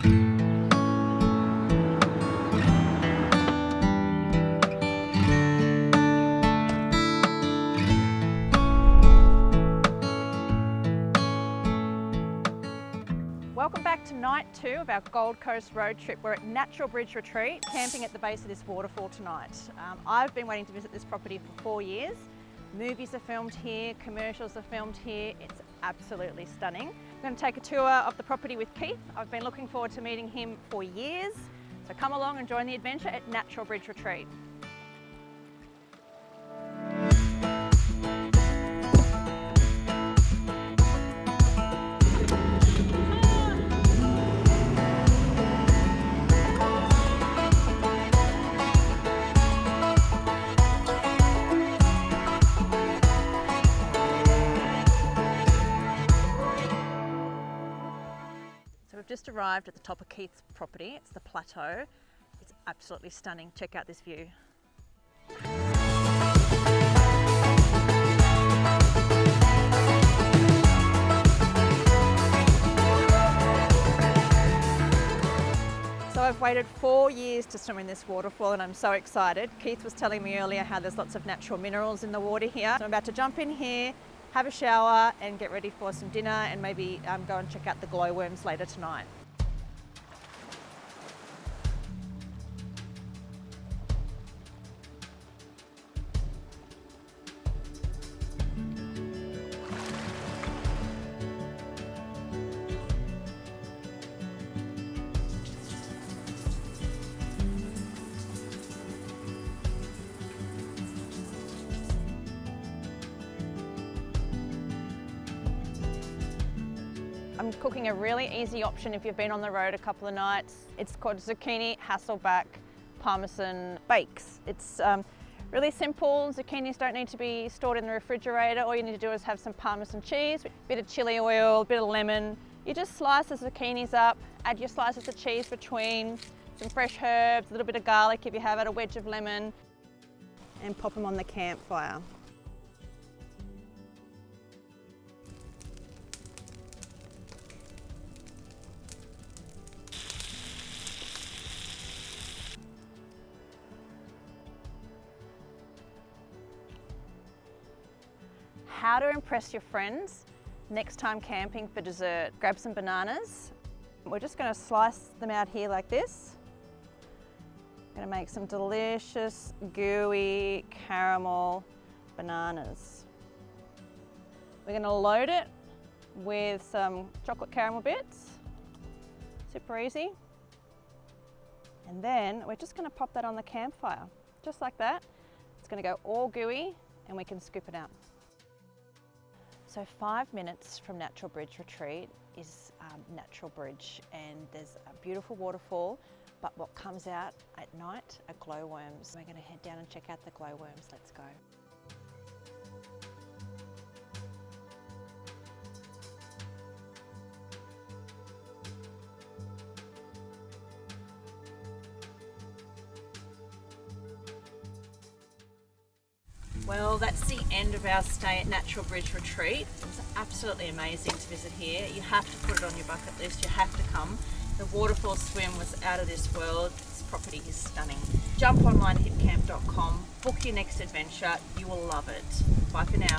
Welcome back to night 2 of our Gold Coast road trip. We're at Natural Bridge Retreat, camping at the base of this waterfall tonight. I've been waiting to visit this property for 4 years. Movies are filmed here, commercials are filmed here. It's absolutely stunning. I'm going to take a tour of the property with Keith. I've been looking forward to meeting him for years. So come along and join the adventure at Natural Bridge Retreat. We've just arrived at the top of Keith's property. It's the plateau. It's absolutely stunning. Check out this view. So I've waited 4 years to swim in this waterfall and I'm so excited. Keith was telling me earlier how there's lots of natural minerals in the water here. So I'm about to jump in here, have a shower and get ready for some dinner and maybe go and check out the glowworms later tonight. I'm cooking a really easy option if you've been on the road a couple of nights. It's called zucchini hasselback parmesan bakes. It's really simple. Zucchinis don't need to be stored in the refrigerator. All you need to do is have some parmesan cheese, a bit of chili oil, a bit of lemon. You just slice the zucchinis up, add your slices of cheese between, some fresh herbs, a little bit of garlic if you have it, a wedge of lemon, and pop them on the campfire. How to impress your friends next time camping for dessert. Grab some bananas. We're just going to slice them out here like this. Going to make some delicious gooey caramel bananas. We're going to load it with some chocolate caramel bits. Super easy. And then we're just going to pop that on the campfire, just like that. It's going to go all gooey and we can scoop it out. So 5 minutes from Natural Bridge Retreat is Natural Bridge, and there's a beautiful waterfall, but what comes out at night are glowworms. We're going to head down and check out the glowworms. Let's go. Well, that's the end of our stay at Natural Bridge Retreat. It was absolutely amazing to visit here. You have to put it on your bucket list, you have to come. The waterfall swim was out of this world. This property is stunning. Jump online at hipcamp.com, book your next adventure, you will love it. Bye for now.